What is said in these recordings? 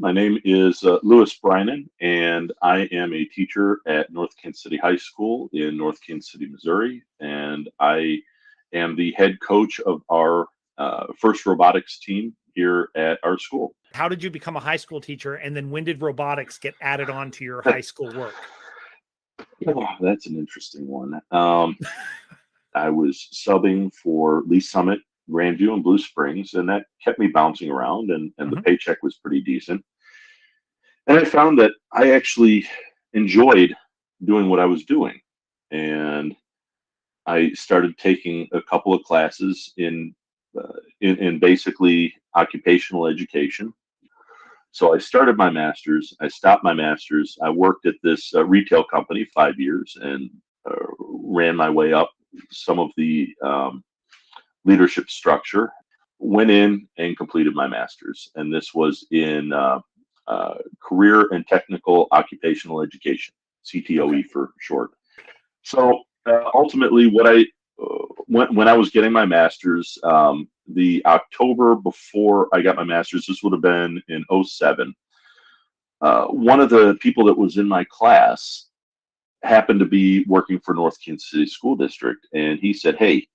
My name is Louis Breinin, and I am a teacher at North Kansas City High School in North Kansas City, Missouri. And I am the head coach of our FIRST Robotics team here at our school. How did you become a high school teacher? And then when did robotics get added on to your high school work? Oh, that's an interesting one. I was subbing for Lee Summit, Grandview, and Blue Springs, and that kept me bouncing around, and the paycheck was pretty decent. And I found that I actually enjoyed doing what I was doing. And I started taking a couple of classes in basically occupational education. So I started my master's. I stopped my master's. I worked at this retail company 5 years and ran my way up some of the leadership structure. Went in and completed my master's, and this was in career and technical occupational education, CTOE for short. So ultimately, what I when I was getting my master's, the October before I got my master's, this would have been in '07. One of the people that was in my class happened to be working for North Kansas City School District, and he said, "Hey,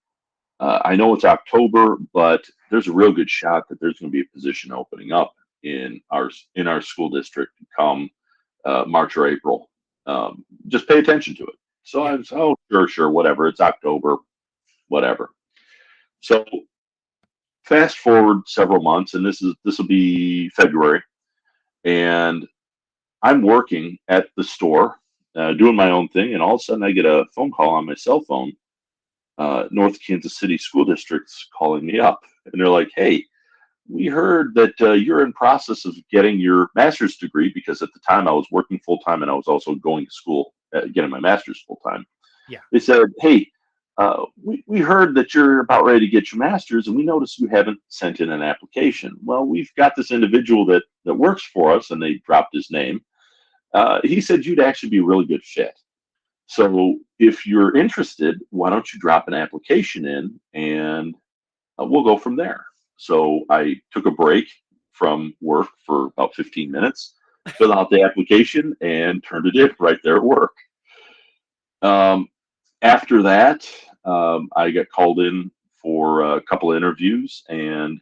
I know it's October, but there's a real good shot that there's going to be a position opening up in our school district come March or April. Just pay attention to it." So I was, oh, sure, whatever. It's October, whatever. So fast forward several months, and this will be February, and I'm working at the store, doing my own thing, and all of a sudden I get a phone call on my cell phone. North Kansas City School District's calling me up, and they're like, "Hey, we heard that you're in process of getting your master's degree," because at the time I was working full time and I was also going to school, getting my master's full time. Yeah. They said, "Hey, we heard that you're about ready to get your master's, and we noticed you haven't sent in an application. Well, we've got this individual that works for us," and they dropped his name. He said you'd actually be a really good fit. So if you're interested, why don't you drop an application in, and we'll go from there. So I took a break from work for about 15 minutes, filled out the application, and turned it in right there at work. After that, I got called in for a couple of interviews, and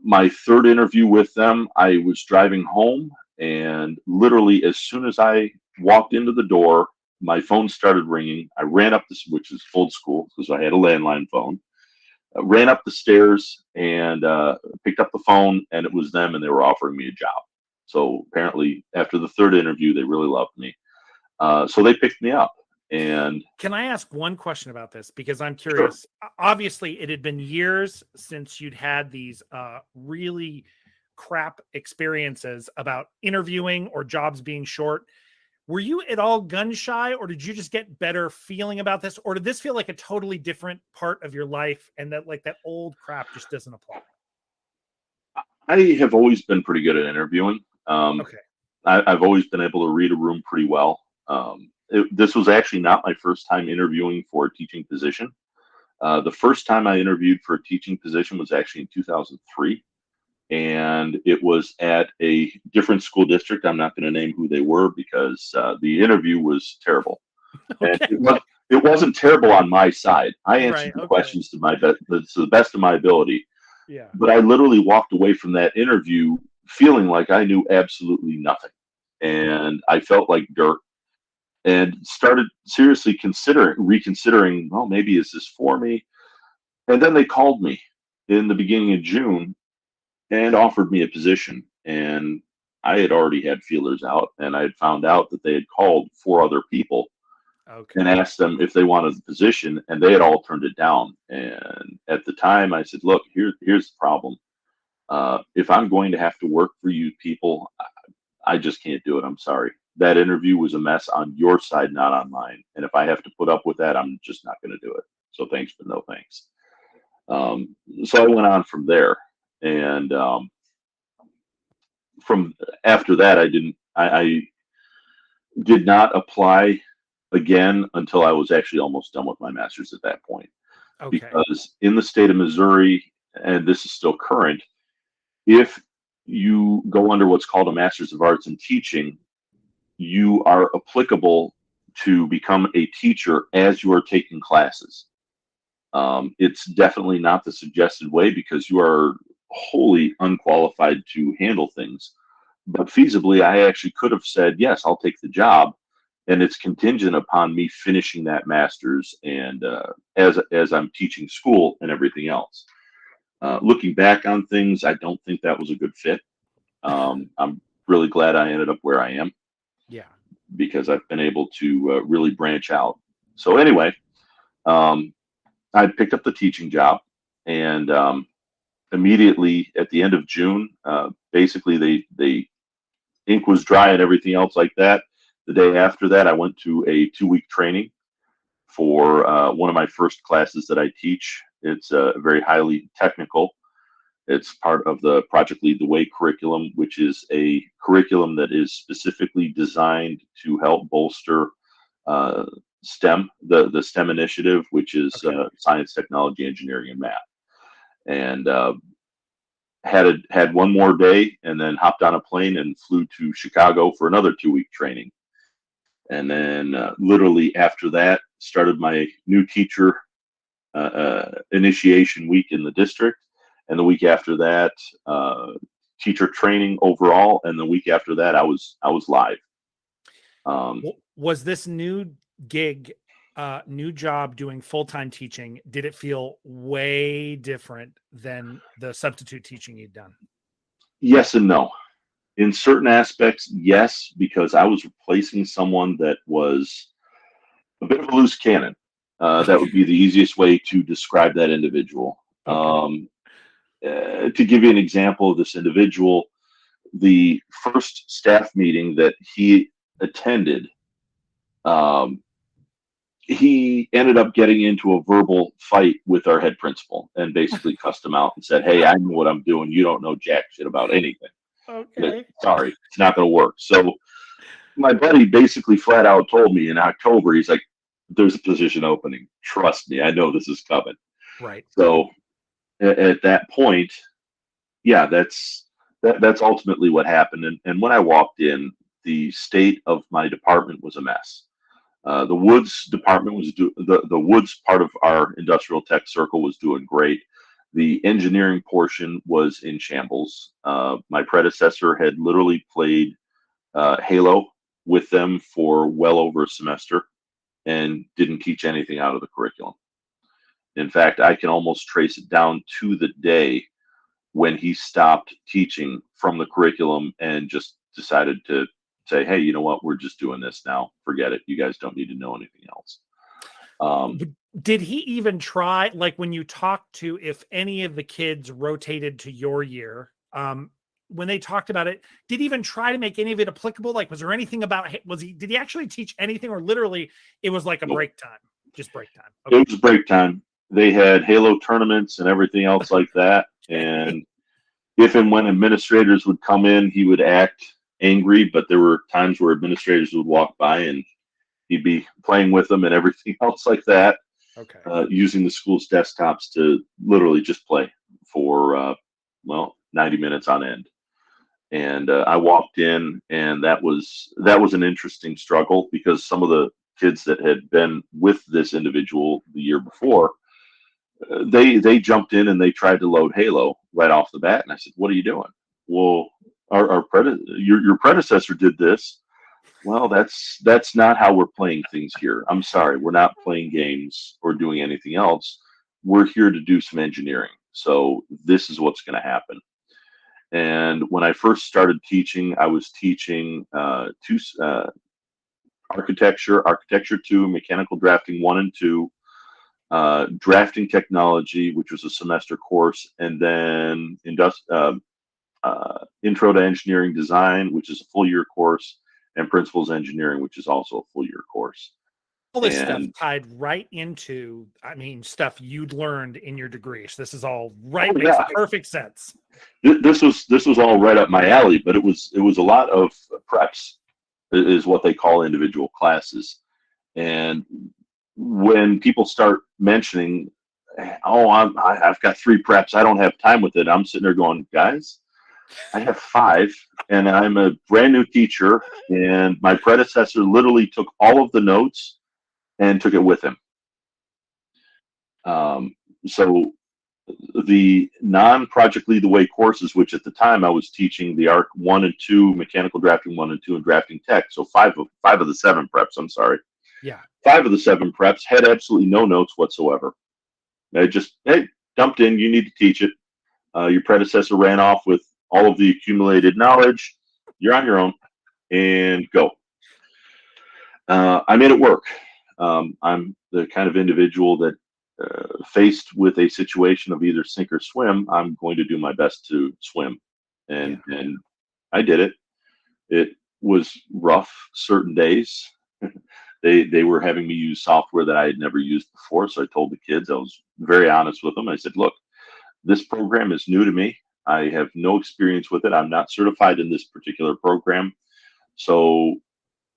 my third interview with them, I was driving home, and literally as soon as I walked into the door, my phone started ringing. I ran up this, which is old school because I had a landline phone. Ran up the stairs and picked up the phone, and it was them, and they were offering me a job. So apparently, after the third interview, they really loved me. So they picked me up. And can I ask one question about this? Because I'm curious. Sure. Obviously, it had been years since you'd had these really crap experiences about interviewing or jobs being short. Were you at all gun shy, or did you just get better feeling about this? Or did this feel like a totally different part of your life and that like that old crap just doesn't apply? I have always been pretty good at interviewing. Okay. I've always been able to read a room pretty well. This was actually not my first time interviewing for a teaching position. The first time I interviewed for a teaching position was actually in 2003. And it was at a different school district. I'm not going to name who they were because the interview was terrible. Okay. And it wasn't terrible on my side. I answered the questions to the best of my ability. Yeah. But I literally walked away from that interview feeling like I knew absolutely nothing. And I felt like dirt, and started seriously reconsidering, well, maybe is this for me? And then they called me in the beginning of June and offered me a position. And I had already had feelers out, and I had found out that they had called 4 other people and asked them if they wanted the position, and they had all turned it down. And at the time I said, look, here's the problem. If I'm going to have to work for you people, I just can't do it. I'm sorry. That interview was a mess on your side, not on mine. And if I have to put up with that, I'm just not going to do it. So thanks, but no thanks. So I went on from there. And from after that, I did not apply again until I was actually almost done with my master's at that point. Okay. Because in the state of Missouri, and this is still current, if you go under what's called a Master's of Arts in Teaching, you are applicable to become a teacher as you are taking classes. It's definitely not the suggested way because you are wholly unqualified to handle things. But feasibly, I actually could have said, yes, I'll take the job. And it's contingent upon me finishing that master's and as I'm teaching school and everything else. Looking back on things, I don't think that was a good fit. I'm really glad I ended up where I am. Yeah. Because I've been able to really branch out. So anyway, I picked up the teaching job, and immediately at the end of June, basically they ink was dry and everything else like that. The day after that, I went to a 2-week training for one of my first classes that I teach. It's very highly technical. It's part of the Project Lead the Way curriculum, which is a curriculum that is specifically designed to help bolster STEM, the STEM initiative, which is science, technology, engineering, and math. And had one more day, and then hopped on a plane and flew to Chicago for another 2-week training. And then literally after that, started my new teacher initiation week in the district. And the week after that, teacher training overall. And the week after that, I was live. Was this new gig, new job doing full-time teaching? Did it feel way different than the substitute teaching you'd done? Yes and no. In certain aspects, yes, because I was replacing someone that was a bit of a loose cannon. That would be the easiest way to describe that individual. Okay. To give you an example of this individual, the first staff meeting that he attended, he ended up getting into a verbal fight with our head principal and basically cussed him out and said, "Hey, I know what I'm doing. You don't know jack shit about anything." Okay. Sorry, it's not going to work. So my buddy basically flat out told me in October, he's like, "There's a position opening. Trust me, I know this is coming." Right. So at that point, yeah, that's ultimately what happened. And when I walked in, the state of my department was a mess. The woods department was the woods part of our industrial tech circle was doing great. The engineering portion was in shambles. My predecessor had literally played Halo with them for well over a semester and didn't teach anything out of the curriculum. In fact, I can almost trace it down to the day when he stopped teaching from the curriculum and just decided to say, "Hey, you know what? We're just doing this now. Forget it. You guys don't need to know anything else." Did he even try, like when you talked to, if any of the kids rotated to your year, when they talked about it, did he even try to make any of it applicable? Like, was there anything about, did he actually teach anything, or literally it was like a break time, just break time? Okay. It was break time. They had Halo tournaments and everything else like that. And if and when administrators would come in, he would act angry, but there were times where administrators would walk by and he'd be playing with them and everything else like that. Okay. Using the school's desktops to literally just play for 90 minutes on end. And I walked in, and that was an interesting struggle because some of the kids that had been with this individual the year before, they jumped in and they tried to load Halo right off the bat, and I said, "What are you doing?" "Well, your predecessor did this." "Well, that's not how we're playing things here. I'm sorry, we're not playing games or doing anything else. We're here to do some engineering. So this is what's going to happen." And when I first started teaching, I was teaching architecture 2, mechanical drafting 1 and 2, drafting technology, which was a semester course, and then intro to engineering design, which is a full year course, and principles engineering, which is also a full year course. All this stuff tied right into, stuff you'd learned in your degree. So this is all right. Makes perfect sense. This was all right up my alley, but it was a lot of preps, is what they call individual classes. And when people start mentioning, "Oh, I've got 3 preps, I don't have time with it," I'm sitting there going, "Guys, I have 5, and I'm a brand new teacher. And my predecessor literally took all of the notes and took it with him. So the non-project lead the way courses, which at the time I was teaching the ARC 1 and 2, mechanical drafting 1 and 2, and drafting tech. So five of the 7 preps. I'm sorry. Yeah. 5 of the 7 preps had absolutely no notes whatsoever. They just, hey, dumped in. You need to teach it. Your predecessor ran off with all of the accumulated knowledge. You're on your own, and go. I made it work. I'm the kind of individual that, faced with a situation of either sink or swim, I'm going to do my best to swim, and I did it. It was rough certain days. They were having me use software that I had never used before, so I told the kids, I was very honest with them. I said, look, this program is new to me. I have no experience with it. I'm not certified in this particular program. So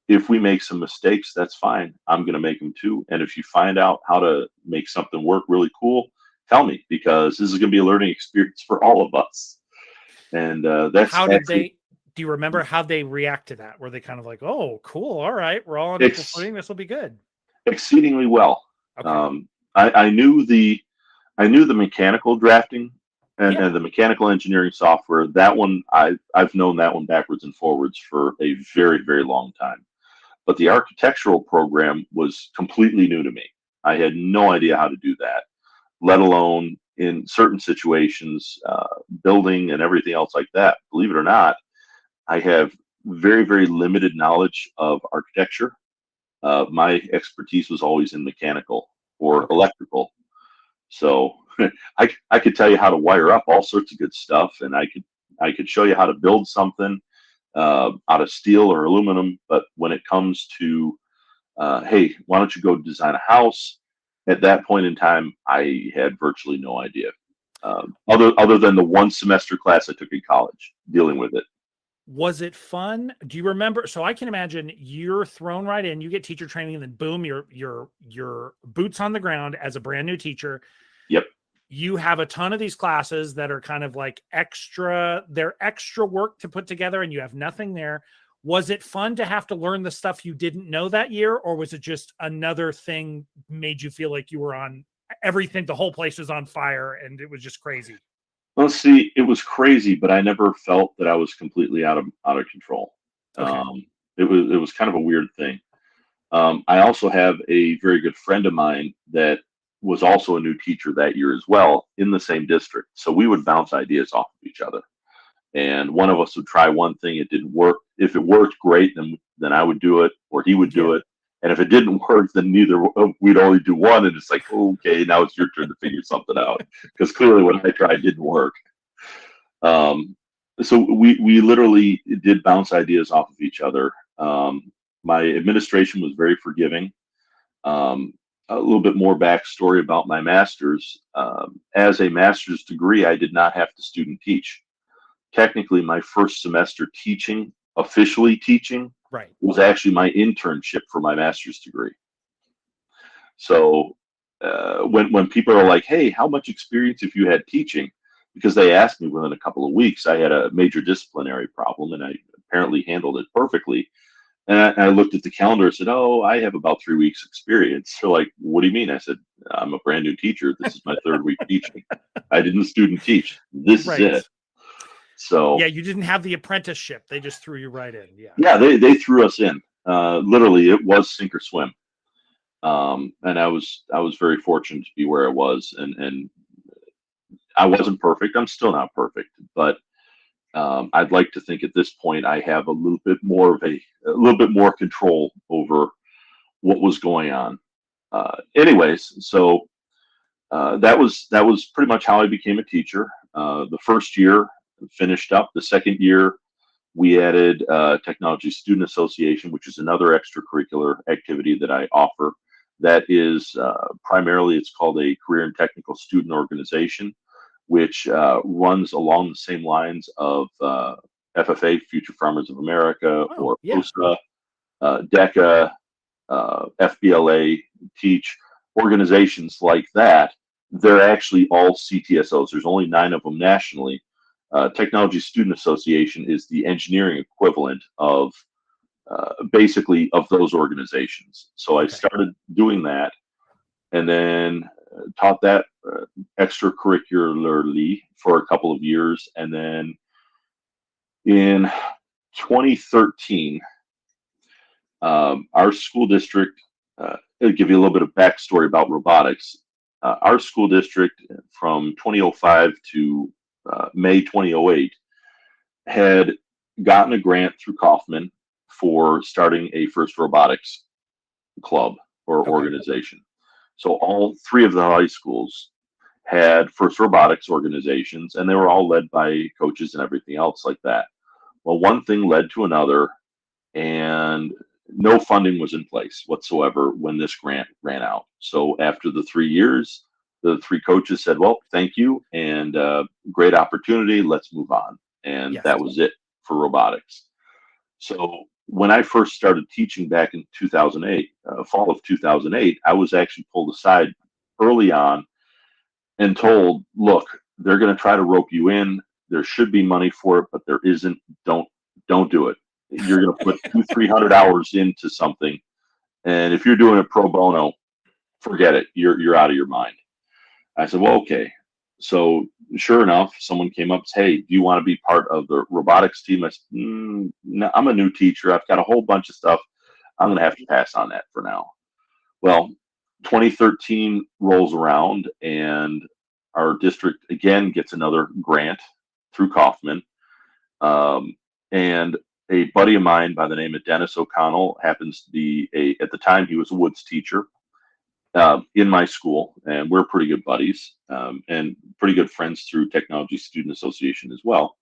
if we make some mistakes, that's fine. I'm going to make them too. And if you find out how to make something work really cool, tell me, because this is going to be a learning experience for all of us. And that's how did they, do you remember how they react to that? Were they kind of like, oh, cool. All right. We're all on equal footing. This will be good. Exceedingly well. Okay. I knew the mechanical drafting and the mechanical engineering software. That one, I've known that one backwards and forwards for a very, very long time. But the architectural program was completely new to me. I had no idea how to do that, let alone in certain situations, building and everything else like that. Believe it or not, I have very, very limited knowledge of architecture. My expertise was always in mechanical or electrical. So I could tell you how to wire up all sorts of good stuff, and I could show you how to build something out of steel or aluminum. But when it comes to, hey, why don't you go design a house? At that point in time, I had virtually no idea, other than the 1 semester class I took in college dealing with it. Was it fun? Do you remember? So I can imagine you're thrown right in, you get teacher training, and then boom, your boots on the ground as a brand new teacher. Yep. You have a ton of these classes that are kind of like they're extra work to put together, and you have nothing there. Was it fun to have to learn the stuff you didn't know that year, or was it just another thing made you feel like you were on everything? The whole place was on fire and it was just crazy. Well, see, it was crazy, but I never felt that I was completely out of control. Okay. It was kind of a weird thing. I also have a very good friend of mine that was also a new teacher that year as well in the same district. So we would bounce ideas off of each other. And one of us would try one thing, it didn't work. If it worked, great, then I would do it, or he would do it. And if it didn't work, then we'd only do one. And it's like, okay, now it's your turn to figure something out, because clearly what I tried didn't work. So we literally did bounce ideas off of each other. My administration was very forgiving. A little bit more backstory about my master's. As a master's degree, I did not have to student teach. Technically, my first semester teaching, officially teaching, was actually my internship for my master's degree. So when people are like, hey, how much experience have you had teaching? Because they asked me within a couple of weeks. I had a major disciplinary problem, and I apparently handled it perfectly. And I looked at the calendar and said, oh, I have about 3 weeks experience. They're like, what do you mean? I said, I'm a brand new teacher. This is my 3rd week teaching. I didn't student teach. This is it. So yeah, you didn't have the apprenticeship. They just threw you right in. Yeah, they threw us in. Literally, it was sink or swim. And I was very fortunate to be where I was, and I wasn't perfect. I'm still not perfect, but I'd like to think at this point I have a little bit more control over what was going on. Anyways, so that was pretty much how I became a teacher. The first year finished up. The second year, we added Technology Student Association, which is another extracurricular activity that I offer. That is primarily, it's called a Career and Technical Student Organization, which runs along the same lines of FFA, Future Farmers of America, or POSA, DECA, FBLA, TEACH, organizations like that. They're actually all CTSOs. There's only 9 of them nationally. Technology Student Association is the engineering equivalent of basically of those organizations. So I Okay. started doing that, and then taught that extracurricularly for a couple of years, and then in 2013, our school district. I'll give you a little bit of backstory about robotics. Our school district from 2005 to May 2008 had gotten a grant through Kauffman for starting a FIRST Robotics club or Okay. organization. So all three of the high schools had FIRST Robotics organizations, and they were all led by coaches and everything else like that. Well, one thing led to another, and no funding was in place whatsoever when this grant ran out. So after the 3 years, the three coaches said, "Well, thank you, and great opportunity. Let's move on." And Yes. that was it for robotics. So when I first started teaching back in 2008, fall of 2008, I was actually pulled aside early on and told, "Look, they're going to try to rope you in. There should be money for it, but there isn't. Don't do it. You're going to put 200-300 hours into something, and if you're doing it pro bono, forget it. You're out of your mind." I said, "Well, okay." So sure enough, someone came up and said, "Hey, do you want to be part of the robotics team?" I said, "No, I'm a new teacher. I've got a whole bunch of stuff. I'm going to have to pass on that for now." Well, 2013 rolls around, and our district again gets another grant through Kauffman. And a buddy of mine by the name of Dennis O'Connell happens to be at the time he was a Woods teacher in my school, and we're pretty good buddies and pretty good friends through Technology Student Association as well.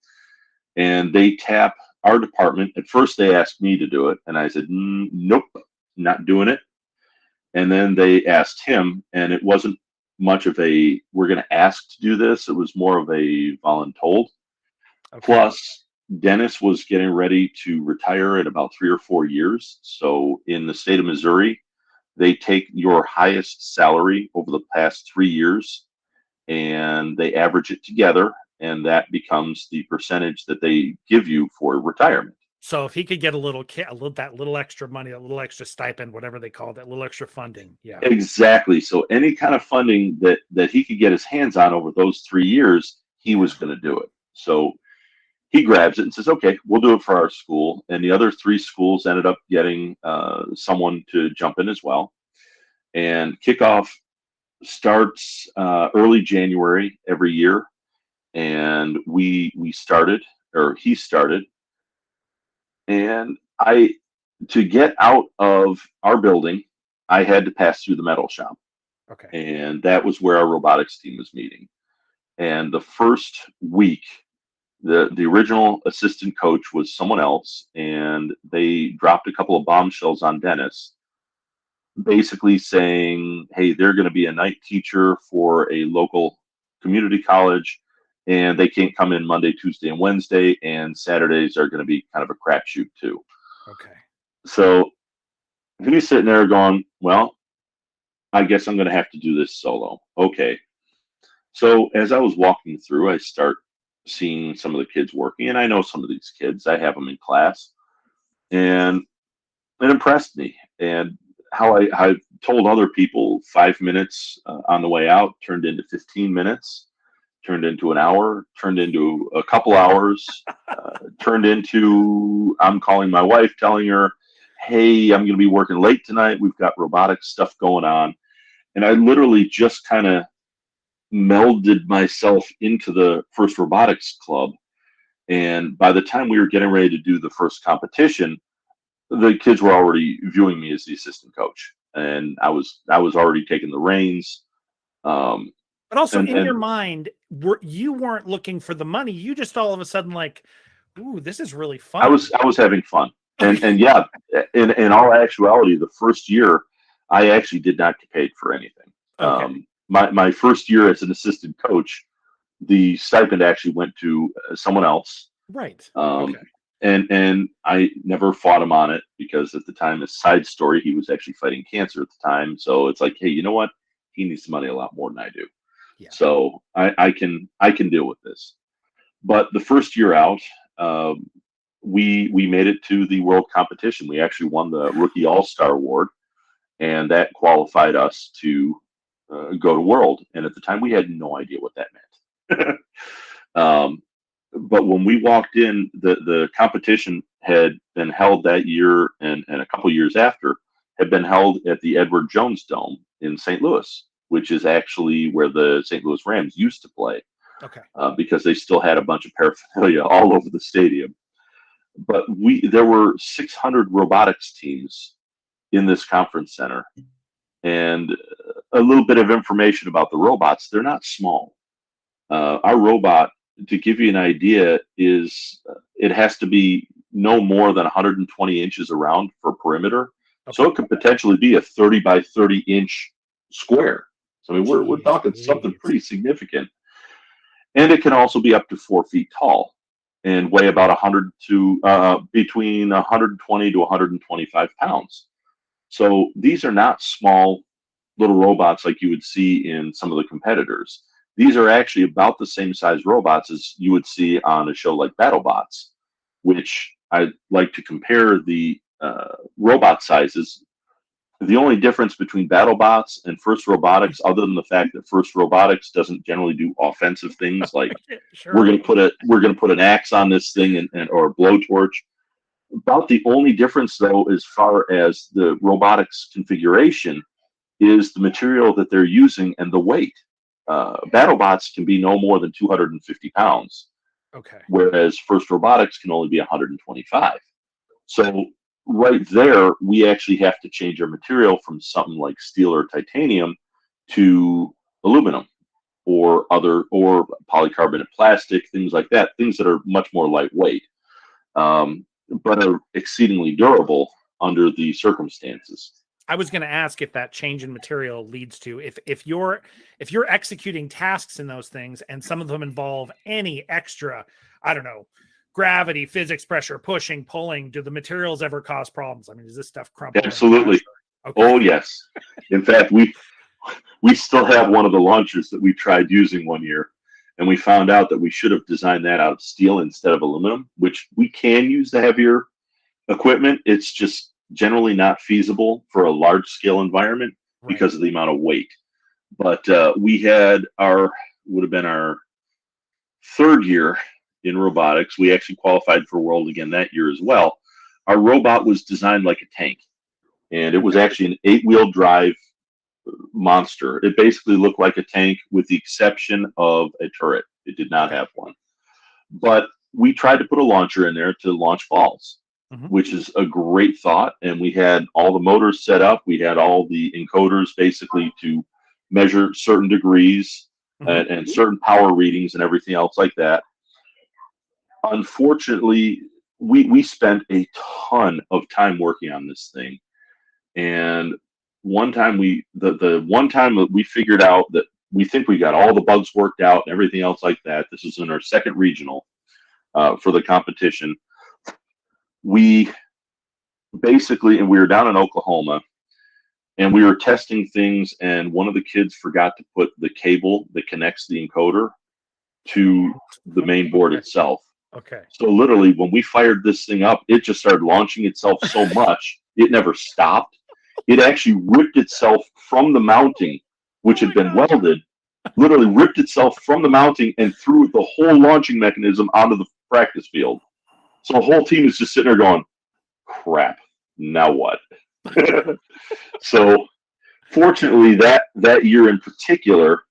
And they tap our department. At first, they asked me to do it, and I said, "Nope, not doing it." And then they asked him, and it wasn't much of a "we're going to ask to do this." It was more of a voluntold. Okay. Plus, Dennis was getting ready to retire in about 3 or 4 years. So in the state of Missouri, they take your highest salary over the past 3 years and they average it together, and that becomes the percentage that they give you for retirement. So if he could get a little that little extra money, a little extra stipend, whatever they call it, that little extra funding. Yeah. Exactly. So any kind of funding that he could get his hands on over those 3 years, he was going to do it. So he grabs it and says, "Okay, we'll do it for our school." And the other three schools ended up getting someone to jump in as well. And kickoff starts early January every year, and we started, or he started, and I to get out of our building, I had to pass through the metal shop, Okay. and that was where our robotics team was meeting. And the first week, the original assistant coach was someone else, and they dropped a couple of bombshells on Dennis, basically saying, "Hey, they're going to be a night teacher for a local community college, and they can't come in Monday, Tuesday, and Wednesday, and Saturdays are going to be kind of a crapshoot too." Okay. So he's sitting there going, "Well, I guess I'm going to have to do this solo." Okay. So as I was walking through, I start seeing some of the kids working, and I know some of these kids. I have them in class, and it impressed me. And how I told other people 5 minutes on the way out turned into 15 minutes, turned into an hour, turned into a couple hours, turned into I'm calling my wife, telling her, "Hey, I'm going to be working late tonight. We've got robotic stuff going on." And I literally just kind of melded myself into the FIRST Robotics Club. And by the time we were getting ready to do the first competition, the kids were already viewing me as the assistant coach, and I was already taking the reins. But also in And your mind, you weren't looking for the money. You just all of a sudden like, "Ooh, this is really fun." I was having fun, and yeah, in all actuality, the first year I actually did not get paid for anything. Okay. My first year as an assistant coach, the stipend actually went to someone else. Right. Um, Okay. and I never fought him on it because at the time, a side story, he was actually fighting cancer at the time. So it's like, hey, you know what? He needs the money a lot more than I do. Yeah. So I can deal with this. But the first year out, we made it to the world competition. We actually won the Rookie All-Star Award, and that qualified us to go to World. And at the time, we had no idea what that meant. But when we walked in, the competition had been held that year, and a couple years after had been held at the Edward Jones Dome in St. Louis, which is actually where the St. Louis Rams used to play. Okay. Because they still had a bunch of paraphernalia all over the stadium. But there were 600 robotics teams in this conference center, and a little bit of information about the robots. They're not small. Our robot, to give you an idea, it has to be no more than 120 inches around for perimeter. Okay. So it could potentially be a 30 by 30 inch square. So I mean, we're talking something pretty significant. And it can also be up to 4 feet tall and weigh about between 120 to 125 pounds. So these are not small little robots like you would see in some of the competitors. These are actually about the same size robots as you would see on a show like BattleBots, which I like to compare the robot sizes. The only difference between BattleBots and FIRST Robotics, other than the fact that FIRST Robotics doesn't generally do offensive things like sure. we're gonna put an axe on this thing or a blowtorch. About the only difference, though, as far as the robotics configuration, is the material that they're using and the weight. BattleBots can be no more than 250 pounds, okay, whereas FIRST Robotics can only be 125. So right there, we actually have to change our material from something like steel or titanium to aluminum or polycarbonate plastic, things like that, things that are much more lightweight, but are exceedingly durable under the circumstances. I was going to ask if that change in material leads to if you're executing tasks in those things and some of them involve any extra, I don't know, gravity, physics, pressure, pushing, pulling, do the materials ever cause problems? I mean, is this stuff crumple? Absolutely. Okay. Oh, yes. In fact, we still have one of the launchers that we tried using one year, and we found out that we should have designed that out of steel instead of aluminum, which we can use the heavier equipment. It's just generally not feasible for a large scale environment because of the amount of weight. But would have been our third year in robotics. We actually qualified for World again that year as well. Our robot was designed like a tank, and it was actually an 8-wheel drive monster. It basically looked like a tank with the exception of a turret. It did not have one. But we tried to put a launcher in there to launch balls, which is a great thought. And we had all the motors set up. We had all the encoders basically to measure certain degrees and certain power readings and everything else like that. Unfortunately, we spent a ton of time working on this thing. And one time the one time that we figured out that we think we got all the bugs worked out and everything else like that, this was in our second regional for the competition. We were down in Oklahoma, and we were testing things, and one of the kids forgot to put the cable that connects the encoder to the main board itself. Okay. So literally, when we fired this thing up, it just started launching itself so much, it never stopped. It actually ripped itself from the mounting, which had been welded, literally ripped itself from the mounting and threw the whole launching mechanism onto the practice field. So the whole team is just sitting there going, crap, now what? So fortunately, that year in particular,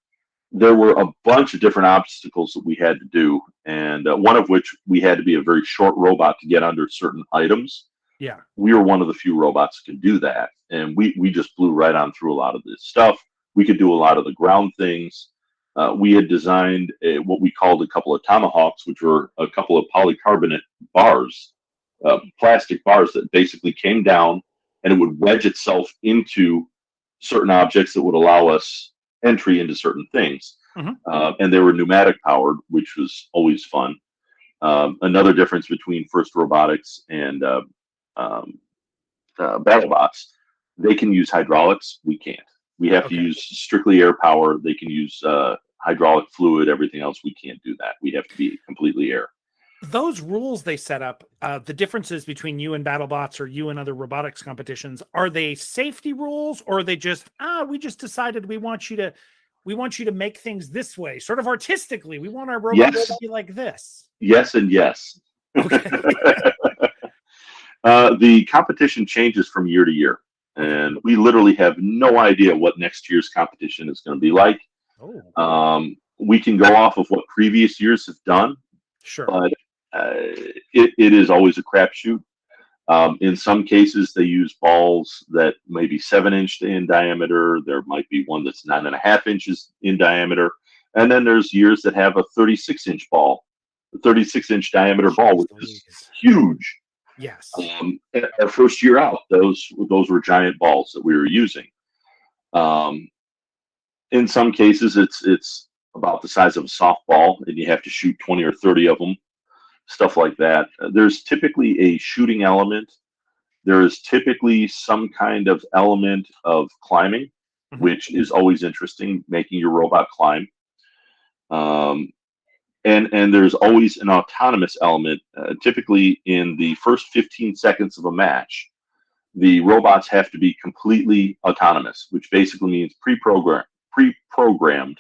there were a bunch of different obstacles that we had to do, and one of which we had to be a very short robot to get under certain items. Yeah. We were one of the few robots that could do that, and we just blew right on through a lot of this stuff. We could do a lot of the ground things. We had designed what we called a couple of tomahawks, which were a couple of polycarbonate bars, plastic bars that basically came down, and it would wedge itself into certain objects that would allow us entry into certain things. And they were pneumatic powered, which was always fun. Another difference between FIRST Robotics and BattleBots, they can use hydraulics. We can't. We have to use strictly air power. They can use hydraulic fluid, everything else, we can't do that. We have to be completely air. Those rules they set up, the differences between you and BattleBots or you and other robotics competitions, are they safety rules, or are they just, we just decided we want you to make things this way, sort of artistically. We want our robots to be like this. Yes and yes. Okay. The competition changes from year to year, and we literally have no idea what next year's competition is going to be like. We can go off of what previous years have done, sure, but it is always a crapshoot. In some cases, they use balls that may be 7-inch in diameter. There might be one that's 9.5 inches in diameter, and then there's years that have a 36-inch ball, a 36-inch diameter ball, which is huge. Yes. Our first year out, those were giant balls that we were using. In some cases, it's about the size of a softball, and you have to shoot 20 or 30 of them, stuff like that. There's typically a shooting element. There is typically some kind of element of climbing, which is always interesting, making your robot climb. And there's always an autonomous element. Typically, in the first 15 seconds of a match, the robots have to be completely autonomous, which basically means pre-programmed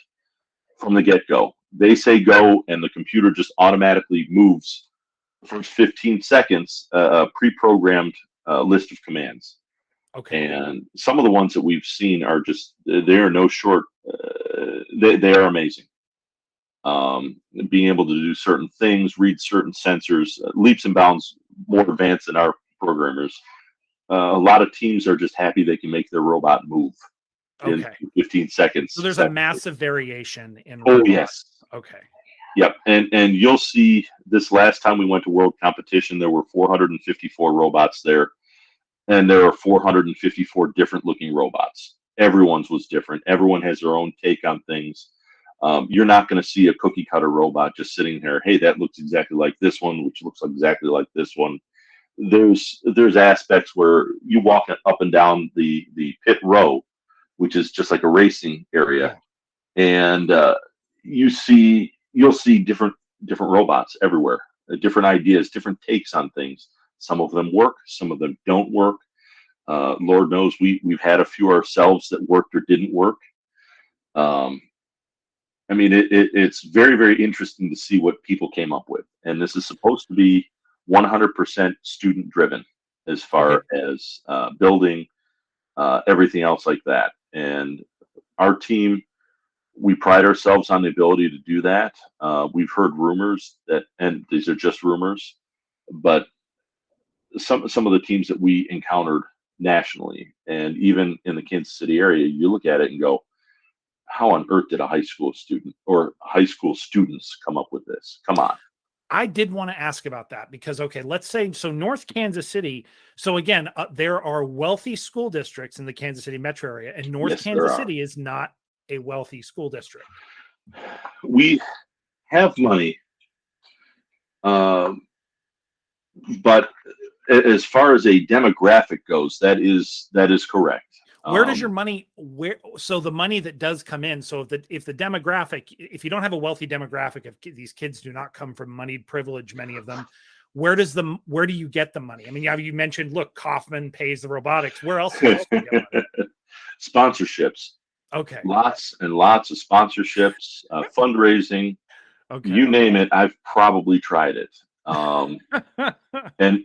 from the get-go. They say go, and the computer just automatically moves the first 15 seconds, a pre-programmed list of commands. Okay. And some of the ones that we've seen are just, they are no short, they are amazing. Being able to do certain things, read certain sensors, leaps and bounds more advanced than our programmers. A lot of teams are just happy they can make their robot move in 15 seconds. So there's a massive variation in robots. Oh, yes. Okay. Yep. And you'll see this last time we went to World Competition, there were 454 robots there, and there are 454 different looking robots. Everyone's was different. Everyone has their own take on things. You're not going to see a cookie cutter robot just sitting there. Hey, that looks exactly like this one, which looks exactly like this one. There's aspects where you walk up and down the pit row, which is just like a racing area, and you'll see different robots everywhere, different ideas, different takes on things. Some of them work, some of them don't work. Lord knows we've had a few ourselves that worked or didn't work. I mean, it's very, very interesting to see what people came up with. And this is supposed to be 100% student driven as far as building, everything else like that. And our team, we pride ourselves on the ability to do that. We've heard rumors that, and these are just rumors, but some of the teams that we encountered nationally and even in the Kansas City area, you look at it and go, how on earth did a high school student or high school students come up with this? Come on. I did want to ask about that because, let's say, so North Kansas City. So again, there are wealthy school districts in the Kansas City metro area, and North Kansas City is not a wealthy school district. We have money, but as far as a demographic goes, that is correct. Where does your money, so the money that does come in, so if the demographic, if you don't have a wealthy demographic, if these kids do not come from moneyed privilege, many of them, where do you get the money? I mean, you mentioned, look, Kaufman pays the robotics. Where else do you get money? Sponsorships. Okay. Lots and lots of sponsorships, fundraising, you name it. I've probably tried it. And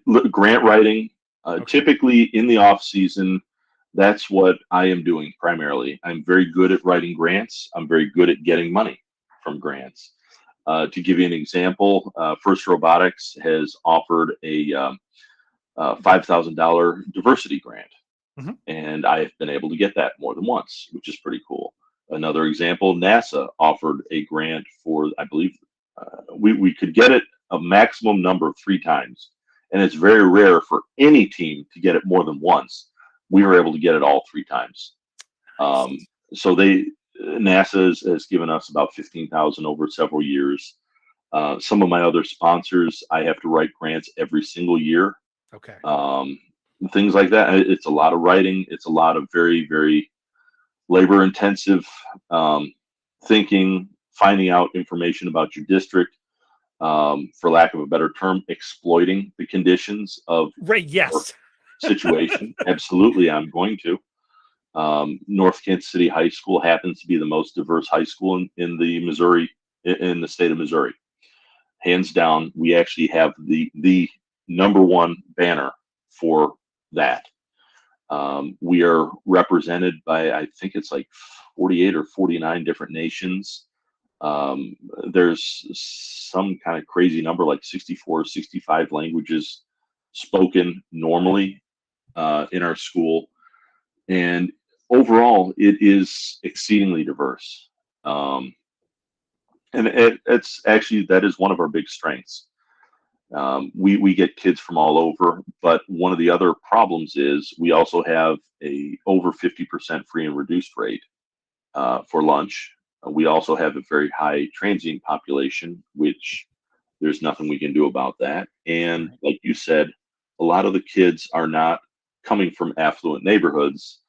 look, grant writing, typically in the off season, that's what I am doing primarily. I'm very good at writing grants. I'm very good at getting money from grants. To give you an example, FIRST Robotics has offered a $5,000 diversity grant. And I have been able to get that more than once, which is pretty cool. Another example, NASA offered a grant for, I believe, we could get it a maximum number of 3 times. And it's very rare for any team to get it more than once. We were able to get it all 3 times. So NASA has given us about $15,000 over several years. Some of my other sponsors, I have to write grants every single year. Okay. Things like that. It's a lot of writing. It's a lot of very, very labor intensive thinking, finding out information about your district, for lack of a better term, exploiting the conditions of Right. your Yes. situation. Absolutely, I'm going to. North Kansas City High School happens to be the most diverse high school in the Missouri, in the state of Missouri. Hands down, we actually have the number one banner for that. We are represented by, I think it's like 48 or 49 different nations. There's some kind of crazy number, like 64, 65 languages spoken normally in our school. And overall, it is exceedingly diverse. And it's actually, that is one of our big strengths. We get kids from all over, but one of the other problems is we also have a over 50% free and reduced rate for lunch. We also have a very high transient population, which there's nothing we can do about that. And like you said, a lot of the kids are not coming from affluent neighborhoods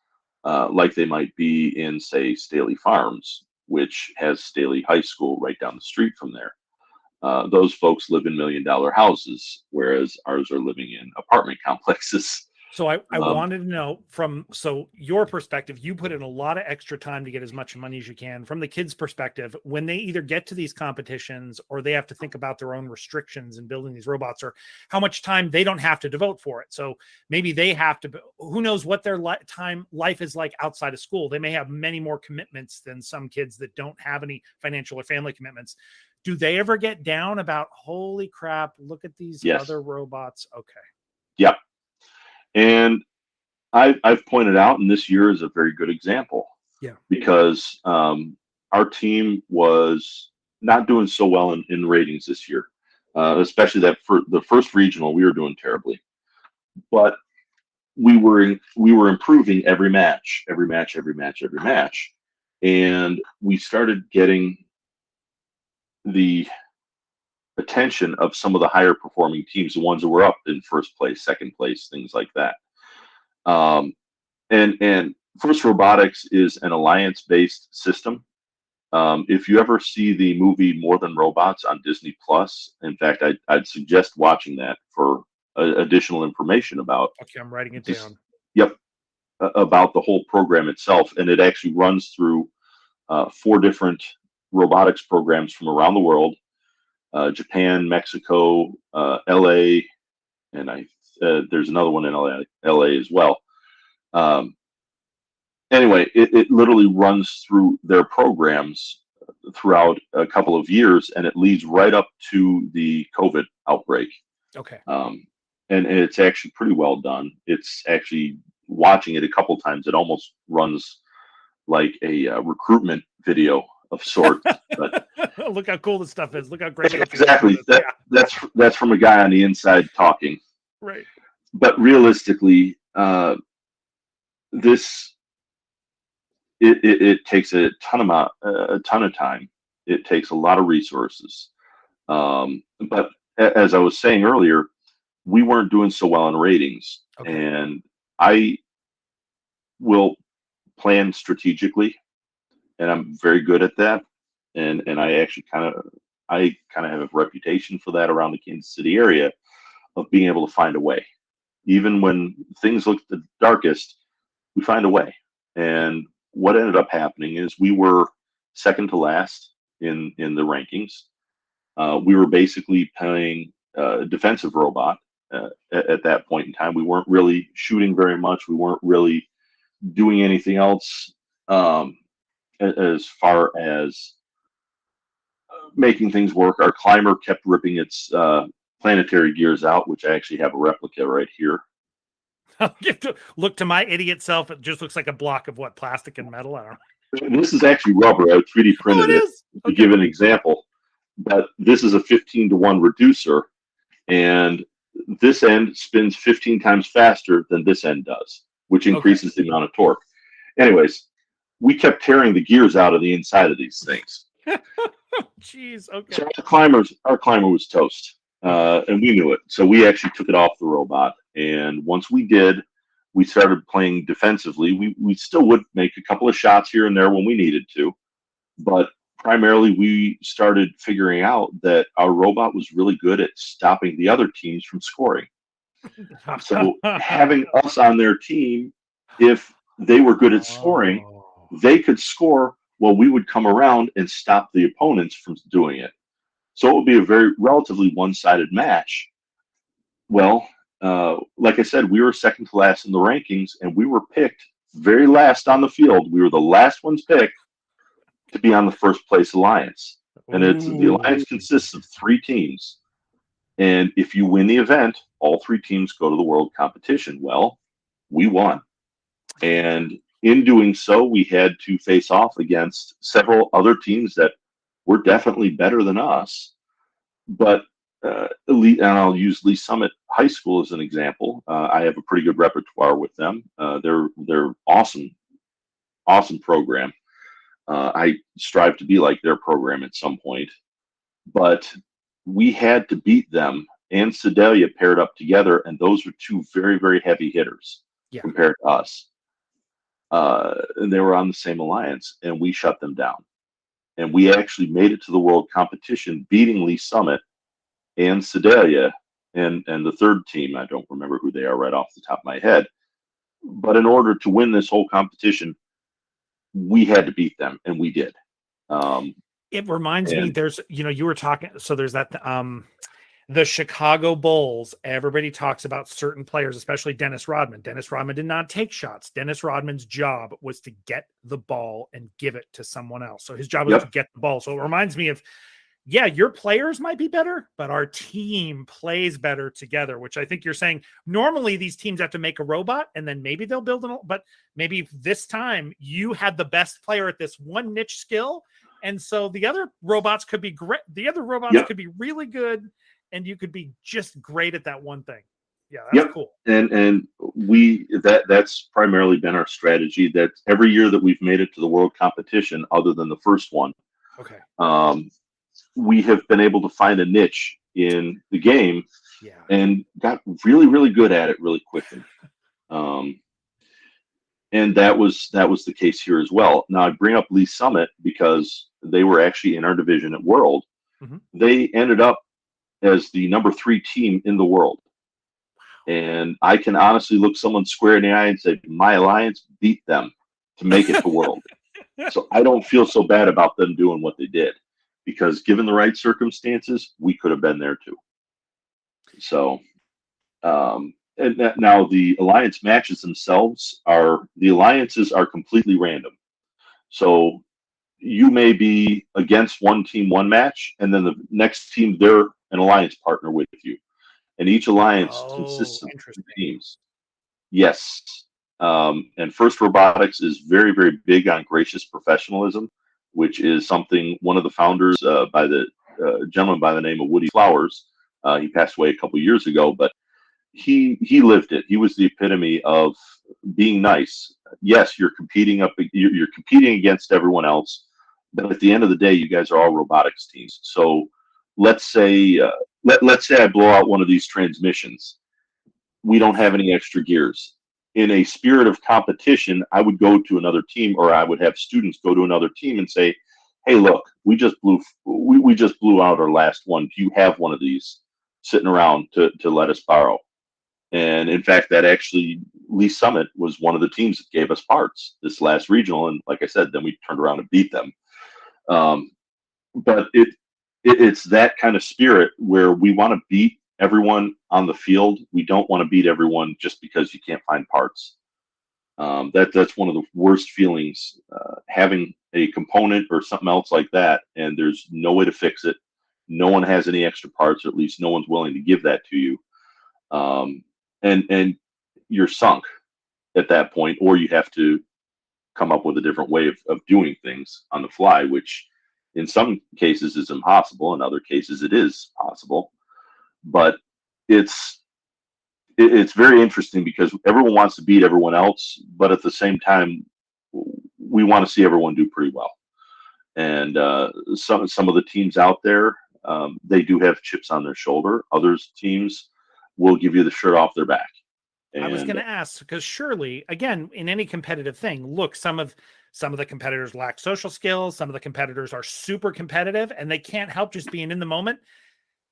like they might be in, say, Staley Farms, which has Staley High School right down the street from there. Those folks live in $1 million houses, whereas ours are living in apartment complexes. So I wanted to know so your perspective, you put in a lot of extra time to get as much money as you can. From the kids' perspective, when they either get to these competitions or they have to think about their own restrictions in building these robots, or how much time they don't have to devote for it. So maybe they have to, who knows what their life is like outside of school. They may have many more commitments than some kids that don't have any financial or family commitments. Do they ever get down about, holy crap, look at these other robots? Okay. Yeah. And I've pointed out, and this year is a very good example. Yeah. Because our team was not doing so well in ratings this year, especially that for the first regional, we were doing terribly. But we were improving every match, and we started getting the attention of some of the higher performing teams, the ones that were up in first place, second place, things like that. And FIRST Robotics is an alliance-based system. If you ever see the movie More Than Robots on Disney Plus, in fact, I'd suggest watching that for additional information about. Okay, I'm writing it down. Yep, about the whole program itself, and it actually runs through 4 different robotics programs from around the world: Japan, Mexico, LA, and there's another one in LA as well. Anyway, it literally runs through their programs throughout a couple of years, and it leads right up to the COVID outbreak. Okay. And it's actually pretty well done. It's actually, watching it a couple times, it almost runs like a recruitment video of sorts. But look how cool this stuff is. Look how great it is. Exactly. That's from a guy on the inside talking. Right. But realistically, this it takes a ton of time. It takes a lot of resources. But as I was saying earlier, we weren't doing so well in ratings, and I will plan strategically, and I'm very good at that. And I actually kind of have a reputation for that around the Kansas City area, of being able to find a way. Even when things look the darkest, we find a way. And what ended up happening is we were second to last in the rankings. We were basically playing a defensive robot at that point in time. We weren't really shooting very much. We weren't really doing anything else as far as making things work. Our climber kept ripping its planetary gears out, which I actually have a replica right here. Look, to my idiot self, it just looks like a block of plastic and metal. I don't know. This is actually rubber. I 3D printed it to give an example. But this is a 15-to-1 reducer, and this end spins 15 times faster than this end does, which increases the amount of torque. Anyways, we kept tearing the gears out of the inside of these things. Jeez. Okay. So our climber was toast, and we knew it. So we actually took it off the robot. And once we did, we started playing defensively. We still would make a couple of shots here and there when we needed to, but primarily we started figuring out that our robot was really good at stopping the other teams from scoring. So having us on their team, if they were good at scoring, Oh. they could score while we would come around and stop the opponents from doing it. So it would be a very relatively one-sided match. Well, like I said, we were second to last in the rankings, and we were picked very last on the field. We were the last ones picked to be on the first place alliance. And the alliance Ooh. consists of 3 teams. And if you win the event, all 3 teams go to the world competition. Well, we won. And in doing so, we had to face off against several other teams that were definitely better than us. But and I'll use Lee Summit High School as an example. I have a pretty good repertoire with them. They're awesome, awesome program. I strive to be like their program at some point, but we had to beat them and Sedalia paired up together, and those were 2 very, very heavy hitters Yeah. compared to us. And they were on the same alliance, and we shut them down. And we actually made it to the world competition, beating Lee Summit and Sedalia, and the third team. I don't remember who they are right off the top of my head. But in order to win this whole competition, we had to beat them, and we did. It reminds me, there's, you were talking, so there's that, the Chicago Bulls, everybody talks about certain players, especially Dennis Rodman. Dennis Rodman did not take shots. Dennis Rodman's job was to get the ball and give it to someone else. So his job was to get the ball. So it reminds me of, yeah, your players might be better, but our team plays better together, which I think you're saying normally these teams have to make a robot and then maybe they'll build an, but maybe this time you had the best player at this one niche skill. And so the other robots could be great. The other robots could be really good, and you could be just great at that one thing. Yeah, that's cool. And that's primarily been our strategy. That every year that we've made it to the world competition, other than the first one, we have been able to find a niche in the game, and got really, really good at it really quickly. And that was the case here as well. Now I bring up Lee Summit because they were actually in our division at World. They ended up as the number 3 team in the world. And I can honestly look someone square in the eye and say, my alliance beat them to make it to World. So I don't feel so bad about them doing what they did, because given the right circumstances, we could have been there too. So, and now the alliance matches themselves the alliances are completely random. So you may be against one team one match, and then the next team, they're an alliance partner with you. And each alliance consists of 2 teams. Yes. And FIRST Robotics is very, very big on gracious professionalism, which is something one of the founders, by the gentleman by the name of Woody Flowers, he passed away a couple years ago, but he lived it. He was the epitome of being nice. Yes, you're competing against everyone else, but at the end of the day, you guys are all robotics teams. So let's say let's say I blow out one of these transmissions. We don't have any extra gears. In a spirit of competition, I would go to another team, or I would have students go to another team and say, "Hey, look, we just blew out our last one. Do you have one of these sitting around to let us borrow?" And in fact, that actually, Lee Summit was one of the teams that gave us parts this last regional. And like I said, then we turned around and beat them. But it's that kind of spirit where we want to beat everyone on the field. We don't want to beat everyone just because you can't find parts. That's one of the worst feelings, having a component or something else like that, and there's no way to fix it. No one has any extra parts, or at least no one's willing to give that to you. And you're sunk at that point, or you have to come up with a different way of doing things on the fly, which in some cases is impossible. In other cases, it is possible. But it's very interesting because everyone wants to beat everyone else, but at the same time, we want to see everyone do pretty well. And some of the teams out there, they do have chips on their shoulder. Others teams will give you the shirt off their back. I was going And to ask, because surely, again, in any competitive thing, look, some of the competitors lack social skills. Some of the competitors are super competitive, and they can't help just being in the moment.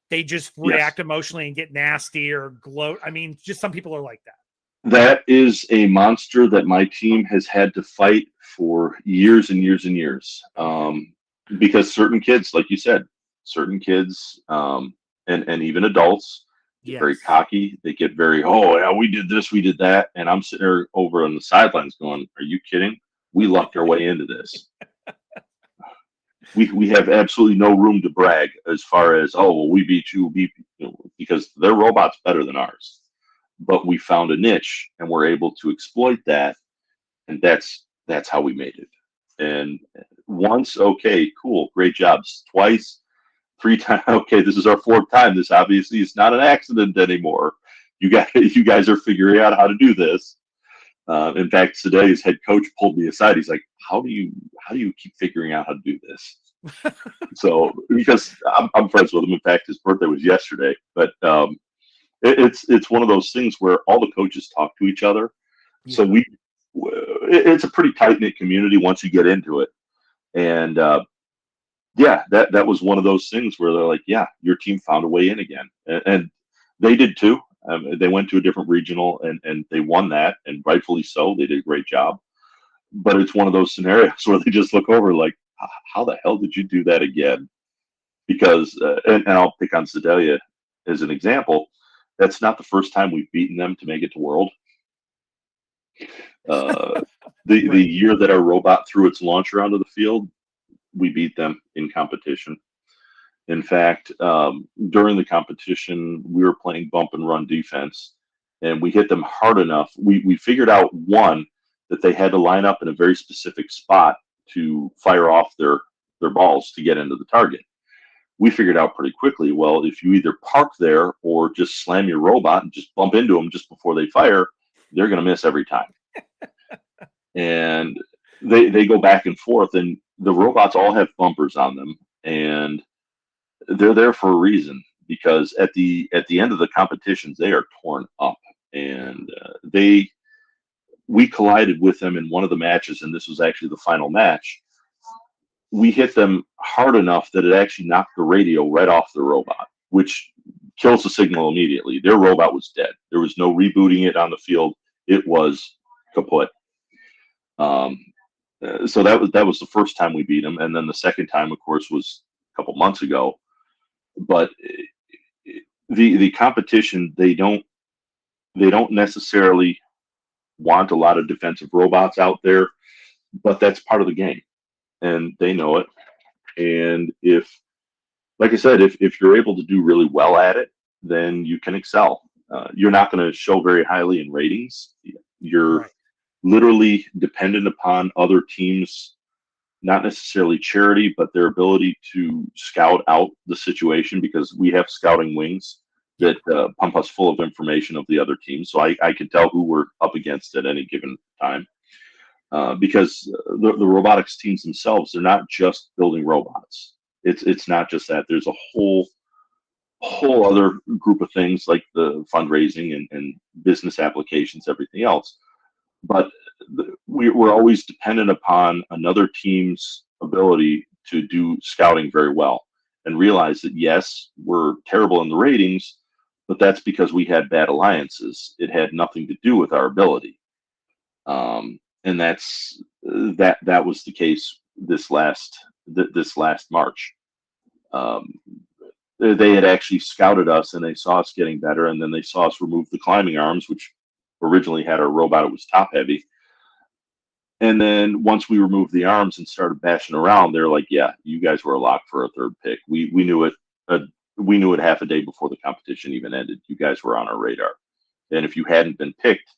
They just yes, react emotionally and get nasty or gloat. I mean, just some people are like that. that is a monster that my team has had to fight for years and years and years. Okay. Because certain kids, like you said, certain kids, and even adults get very Yes. cocky. They get very, oh yeah, we did this, we did that, and I'm sitting there over on the sidelines going, "Are you kidding? We lucked our way into this. We have absolutely no room to brag as far as, oh well, we beat you, because their robot's better than ours. But we found a niche and we're able to exploit that, and that's how we made it. And once, okay, cool, great jobs. Twice, three times, okay, this is our fourth time. This obviously is not an accident anymore. You guys are figuring out how to do this. In fact, today's head coach pulled me aside. He's like, how do you keep figuring out how to do this?" So because I'm friends with him. In fact, his birthday was yesterday. But it's one of those things where all the coaches talk to each other. So Yeah. it's a pretty tight knit community once you get into it. And yeah, that was one of those things where they're like, yeah, your team found a way in again, and they did too. They went to a different regional and they won that, and rightfully so. They did a great job. But it's one of those scenarios where they just look over like, how the hell did you do that again? Because and I'll pick on Sedalia as an example. That's not the first time we've beaten them to make it to World. Uh, the Right. year that our robot threw its launcher onto the field, we beat them in competition. In fact, during the competition, we were playing bump and run defense, and we hit them hard enough. We figured out, one, that they had to line up in a very specific spot to fire off their balls to get into the target. We figured out pretty quickly, well, if you either park there or just slam your robot and just bump into them just before they fire, they're going to miss every time. And they go back and forth, and the robots all have bumpers on them, and they're there for a reason, because at the end of the competitions they are torn up. Yeah. And we collided with them in one of the matches, and this was actually the final match. We hit them hard enough that it actually knocked the radio right off the robot, which kills the signal immediately. Their robot was dead. There was no rebooting it on the field. It was kaput. Um, so that was the first time we beat them, and then the second time, of course, was a couple months ago. But the competition, they don't necessarily want a lot of defensive robots out there, but that's part of the game, and they know it. And if, like I said, if you're able to do really well at it, then you can excel. You're not going to show very highly in ratings. You're Right. literally dependent upon other teams, not necessarily charity, but their ability to scout out the situation, because we have scouting wings Yeah. that pump us full of information of the other teams. So I can tell who we're up against at any given time. Because the robotics teams themselves, they're not just building robots. It's not just that. There's a whole other group of things like the fundraising and business applications, everything else. But we're always dependent upon another team's ability to do scouting very well, and realize that, yes, we're terrible in the ratings, but that's because we had bad alliances. It had nothing to do with our ability. And that was the case this last March. Um, they had actually scouted us, and they saw us getting better, and then they saw us remove the climbing arms, which originally had our robot. It was top heavy. And then once we removed the arms and started bashing around, they're like, "Yeah, you guys were a lock for a third pick. We knew it. We knew it half a day before the competition even ended. You guys were on our radar, and if you hadn't been picked,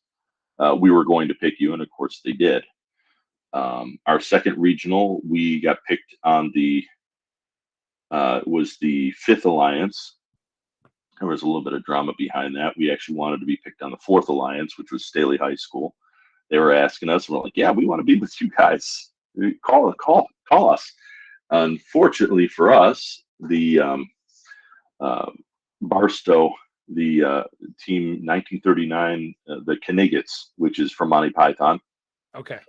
we were going to pick you." And of course, they did. Our second regional, we got picked on the was the fifth alliance. There was a little bit of drama behind that. We actually wanted to be picked on the fourth alliance, which was Staley High School. They were asking us, and we're like, "Yeah, we want to be with you guys. Call us." Unfortunately for us, the uh, Barstow the team 1939, the Kniggets, which is from Monty Python. Okay.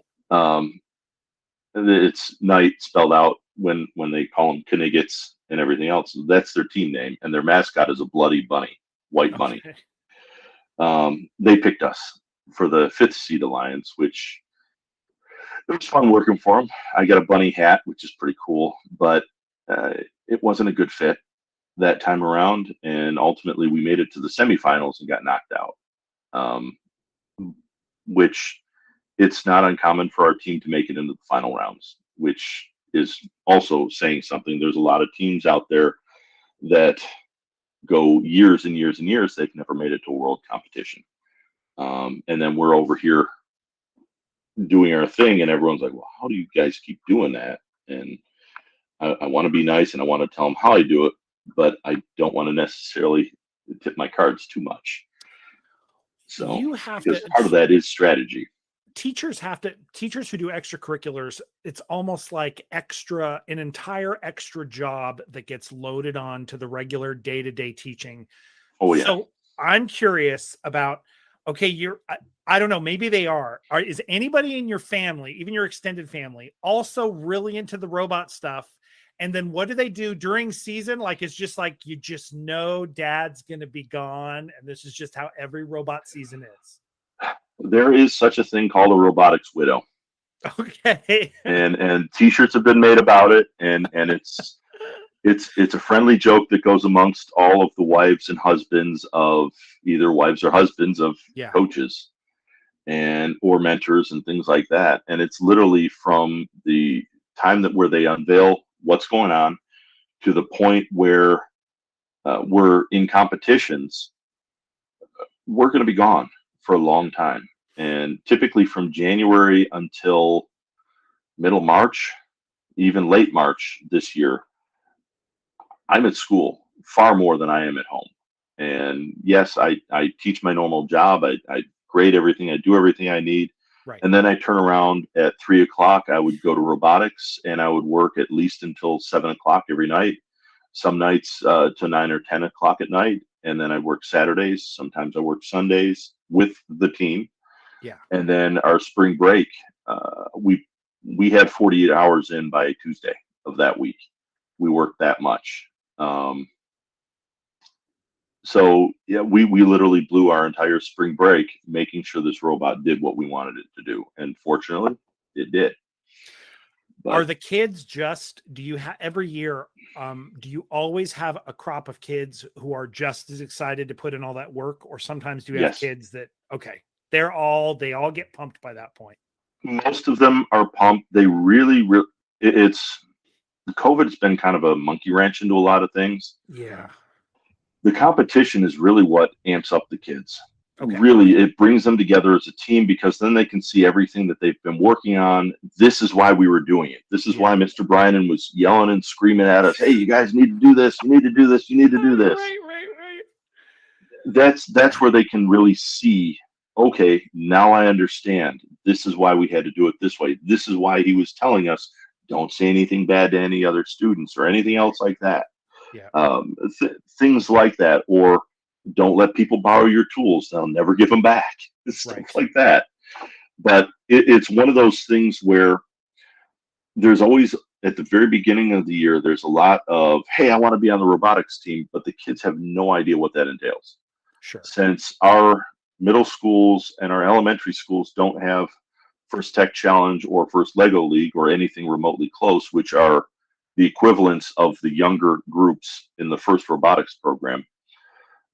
It's night spelled out when they call them Kniggets and everything else. That's their team name, and their mascot is a bloody bunny, white bunny. They picked us for the 5th seed alliance, which it was fun working for them. I got a bunny hat, which is pretty cool, but it wasn't a good fit that time around, and ultimately we made it to the semifinals and got knocked out. Which it's not uncommon for our team to make it into the final rounds, which is also saying something. There's a lot of teams out there that go years and years and years. They've never made it to a world competition. And then we're over here doing our thing, and everyone's like, well, how do you guys keep doing that? And I want to be nice, and I want to tell them how I do it, but I don't want to necessarily tip my cards too much. So you have because to, part of that is strategy. Teachers who do extracurriculars, it's almost like an entire extra job that gets loaded on to the regular day-to-day teaching. Oh yeah. So I'm curious about, okay, I don't know, maybe they is anybody in your family, even your extended family, also really into the robot stuff? And then what do they do during season? Like, it's just like, you just know dad's going to be gone, and this is just how every robot season is. There is such a thing called a robotics widow. Okay. and t-shirts have been made about it, and it's a friendly joke that goes amongst all of the wives and husbands of either wives or husbands of coaches and or mentors and things like that. And it's literally from the time where they unveil what's going on to the point where we're in competitions, we're going to be gone for a long time. And typically from January until middle March, even late March this year, I'm at school far more than I am at home. And yes, I teach my normal job. I grade everything. I do everything I need. Right. And then I turn around at 3 o'clock. I would go to robotics, and I would work at least until 7 o'clock every night. Some nights to 9 or 10 o'clock at night. And then I work Saturdays. Sometimes I work Sundays with the team. Yeah. And then our spring break, we had 48 hours in by Tuesday of that week. We worked that much. So yeah, we literally blew our entire spring break making sure this robot did what we wanted it to do, and fortunately, it did. But are the kids do you have every year? Do you always have a crop of kids who are just as excited to put in all that work, or sometimes do you have kids that they all get pumped by that point? Most of them are pumped. They really it's the COVID has been kind of a monkey wrench into a lot of things. Yeah. The competition is really what amps up the kids. Okay. Really, it brings them together as a team, because then they can see everything that they've been working on. This is why we were doing it. This is why Mr. Breinin was yelling and screaming at us, hey, you guys need to do this. You need to do this. You need to do this. Right. That's where they can really see, okay, now I understand. This is why we had to do it this way. This is why he was telling us, don't say anything bad to any other students or anything else like that. Yeah. Things like that, or don't let people borrow your tools. They'll never give them back. Stuff like that. But it's one of those things where there's always, at the very beginning of the year, there's a lot of, hey, I want to be on the robotics team, but the kids have no idea what that entails. Sure. Since our middle schools and our elementary schools don't have First Tech Challenge or First Lego League or anything remotely close, which are the equivalents of the younger groups in the FIRST Robotics program.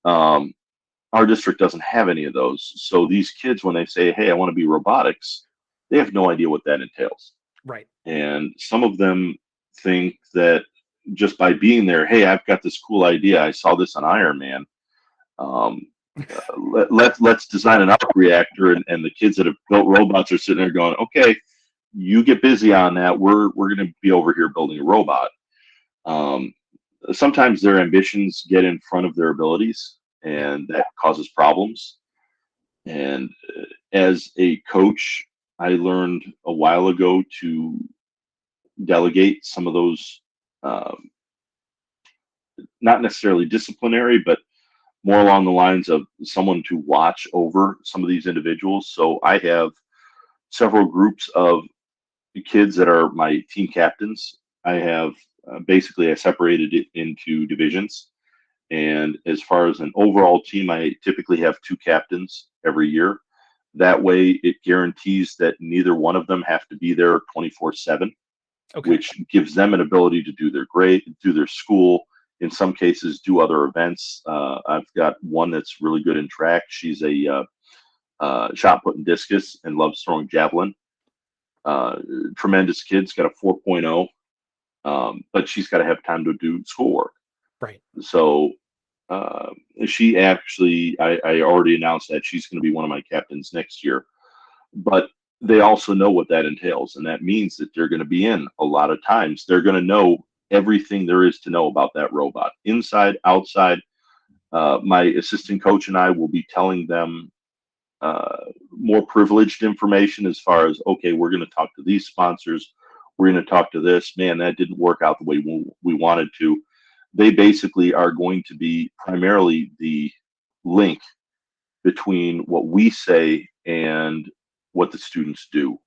Our district doesn't have any of those. So these kids, when they say, hey, I want to be robotics, they have no idea what that entails. Right. And some of them think that just by being there, hey, I've got this cool idea. I saw this on Iron Man. Let's design an arc reactor. And the kids that have built robots are sitting there going, okay, you get busy on that. We're going to be over here building a robot. Sometimes their ambitions get in front of their abilities, and that causes problems. And as a coach, I learned a while ago to delegate some of those, not necessarily disciplinary, but more along the lines of someone to watch over some of these individuals. So I have several groups of kids that are my team captains. I have basically I separated it into divisions. And as far as an overall team, I typically have two captains every year. That way, it guarantees that neither one of them have to be there 24/7, Okay. which gives them an ability to do their grade, do their school, in some cases, do other events. I've got one that's really good in track. She's a shot put and discus and loves throwing javelin. Tremendous kid. She's got a 4.0, but she's got to have time to do schoolwork. Right. So uh, she actually, I already announced that she's going to be one of my captains next year. But they also know what that entails, and that means that they're going to be in a lot of times. They're going to know everything there is to know about that robot, inside, outside. My assistant coach and I will be telling them more privileged information as far as, okay, we're going to talk to these sponsors. We're going to talk to this. Man, that didn't work out the way we wanted to. They basically are going to be primarily the link between what we say and what the students do.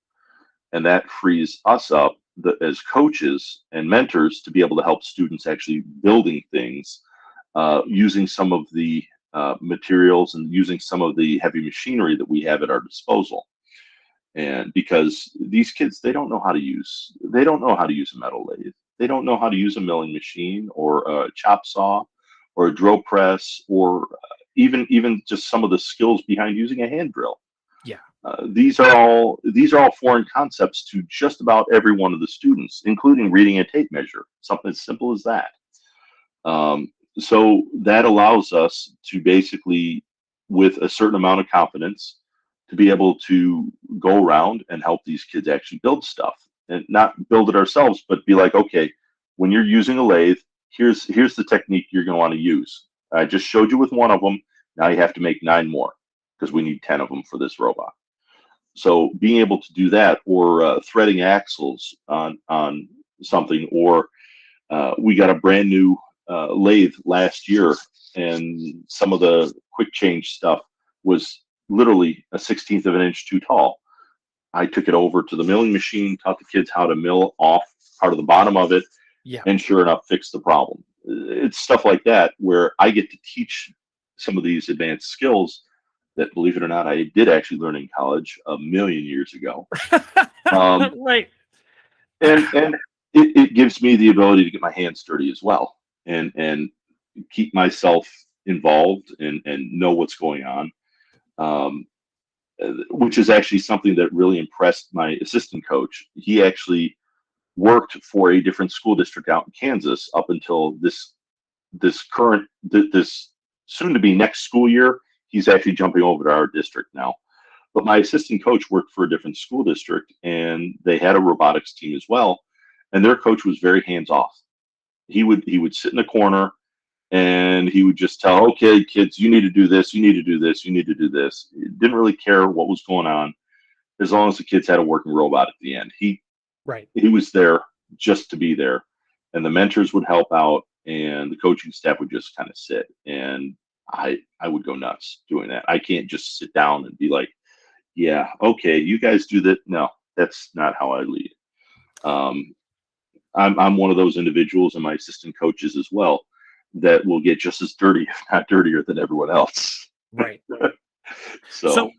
And that frees us up as coaches and mentors to be able to help students actually building things using some of the materials and using some of the heavy machinery that we have at our disposal. And because these kids, they don't know how to use a metal lathe. They don't know how to use a milling machine or a chop saw or a drill press or even just some of the skills behind using a hand drill. Yeah. These are all foreign concepts to just about every one of the students, including reading a tape measure, something as simple as that. So that allows us to basically, with a certain amount of confidence, to be able to go around and help these kids actually build stuff and not build it ourselves, but be like, okay, when you're using a lathe, here's the technique you're going to want to use. I just showed you with one of them. Now you have to make 9 more because we need 10 of them for this robot. So being able to do that, or threading axles on something, or we got a brand new lathe last year, and some of the quick change stuff was literally a 1/16 of an inch too tall. I took it over to the milling machine, taught the kids how to mill off part of the bottom of it, Yeah. and sure enough, fixed the problem. It's stuff like that where I get to teach some of these advanced skills that, believe it or not, I did actually learn in college a million years ago. Right. And it gives me the ability to get my hands dirty as well, and keep myself involved and know what's going on. Which is actually something that really impressed my assistant coach. He actually worked for a different school district out in Kansas up until this soon to be next school year. He's actually jumping over to our district now. But my assistant coach worked for a different school district, and they had a robotics team as well. And their coach was very hands off. He would sit in the corner and he would just tell, okay, kids, you need to do this, you need to do this, you need to do this. He didn't really care what was going on as long as the kids had a working robot at the end. He was there just to be there, and the mentors would help out, and the coaching staff would just kind of sit. And I would go nuts doing that. I can't just sit down and be like, yeah, okay, you guys do that. No, that's not how I lead. I'm one of those individuals, and my assistant coaches as well, that will get just as dirty, if not dirtier, than everyone else. Right. So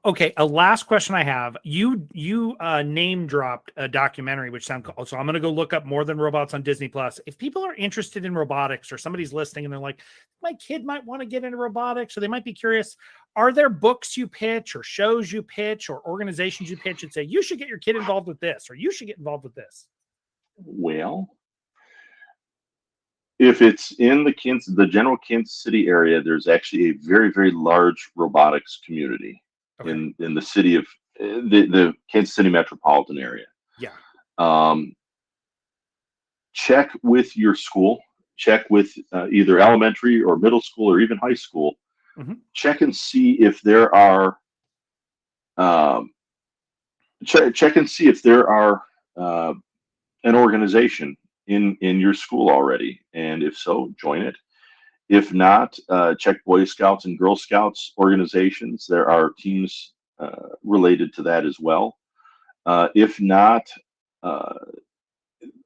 okay, a last question I have. You name dropped a documentary which sounds cool. So I'm going to go look up More Than Robots on Disney Plus. If people are interested in robotics, or somebody's listening and they're like, my kid might want to get into robotics, or they might be curious, are there books you pitch or shows you pitch or organizations you pitch and say, you should get your kid involved with this, or you should get involved with this? Well, if it's in the general Kansas City area, there's actually a very, very large robotics community in the city of the Kansas City metropolitan area. Yeah. Check with your school. Check with either elementary or middle school or even high school. Mm-hmm. Check and see if there are. Check and see if there are an organization in your school already, and if so, join it. If not, check Boy Scouts and Girl Scouts organizations. There are teams related to that as well. If not, uh,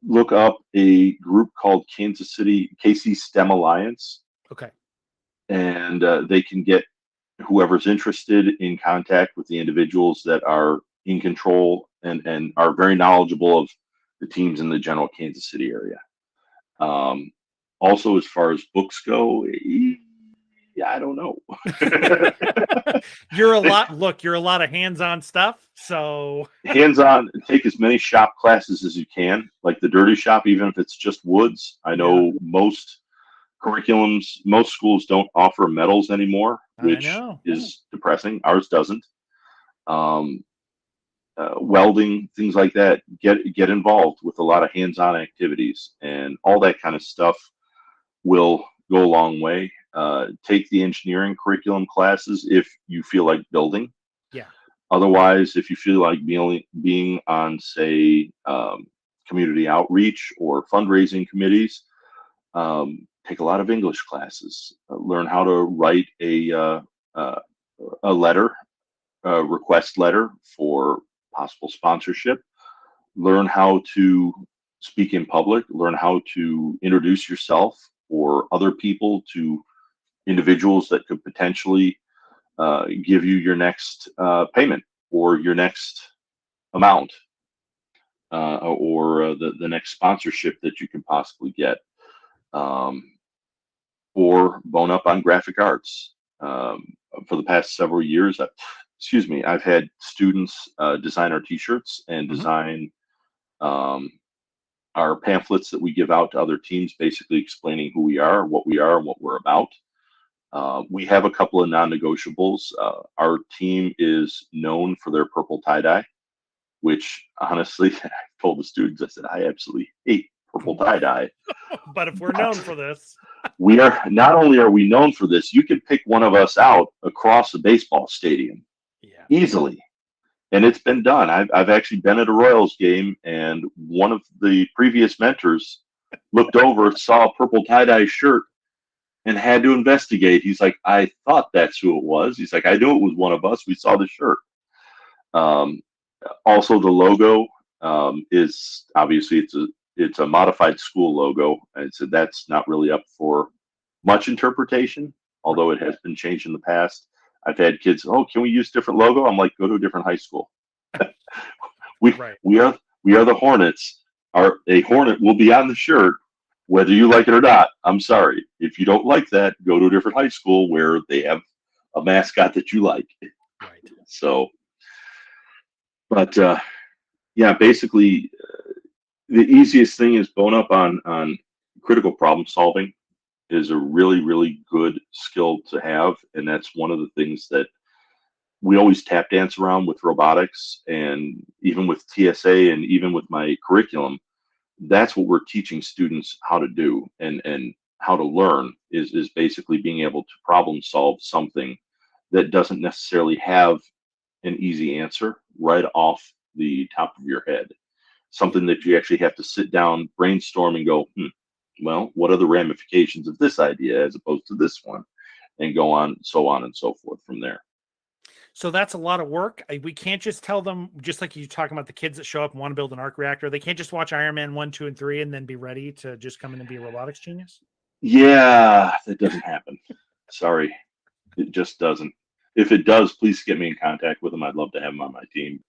look up a group called Kansas City KC STEM Alliance, Okay. and they can get whoever's interested in contact with the individuals that are in control and are very knowledgeable of the teams in the general Kansas City area. Also, as far as books go, yeah, I don't know. You're a lot of hands-on stuff. So Hands-on, take as many shop classes as you can, like the dirty shop, even if it's just woods. I know most curriculums, most schools don't offer metals anymore, which is depressing. Ours doesn't. Welding, things like that. Get involved with a lot of hands-on activities, and all that kind of stuff will go a long way. Take the engineering curriculum classes if you feel like building. Yeah. Otherwise, if you feel like being on, say, community outreach or fundraising committees, take a lot of English classes. Learn how to write a letter, a request letter for possible sponsorship. Learn how to speak in public. Learn how to introduce yourself or other people to individuals that could potentially give you your next payment or your next amount or the next sponsorship that you can possibly get, or bone up on graphic arts. For the past several years, I've had students design our T-shirts and design our pamphlets that we give out to other teams, basically explaining who we are, and what we're about. We have a couple of non-negotiables. Our team is known for their purple tie-dye, which honestly, I told the students, I said, I absolutely hate purple tie-dye. But if we're known for this, we are. Not only are we known for this, you could pick one of us out across a baseball stadium easily. And it's been done. I've actually been at a Royals game, and one of the previous mentors looked over, saw a purple tie-dye shirt, and had to investigate. He's like, I thought that's who it was. He's like, I knew it was one of us. We saw the shirt. Also, the logo is obviously it's a modified school logo, and so that's not really up for much interpretation, although it has been changed in the past. I've had kids, oh, can we use different logo? I'm like, go to a different high school. we are the Hornets. A Hornet will be on the shirt, whether you like it or not. I'm sorry. If you don't like that, go to a different high school where they have a mascot that you like. Right. So, but yeah, basically, the easiest thing is bone up on critical problem solving. Is a really, really good skill to have. And that's one of the things that we always tap dance around with robotics, and even with TSA and even with my curriculum. That's what we're teaching students how to do and how to learn is basically being able to problem solve something that doesn't necessarily have an easy answer right off the top of your head. Something that you actually have to sit down, brainstorm, and go, well, what are the ramifications of this idea as opposed to this one, and go on and so forth from there. So that's a lot of work. We can't just tell them, just like you're talking about the kids that show up and want to build an arc reactor. They can't just watch Iron Man 1, 2, and 3 and then be ready to just come in and be a robotics genius. Yeah, that doesn't happen. Sorry, it just doesn't. If it does, please get me in contact with them. I'd love to have them on my team.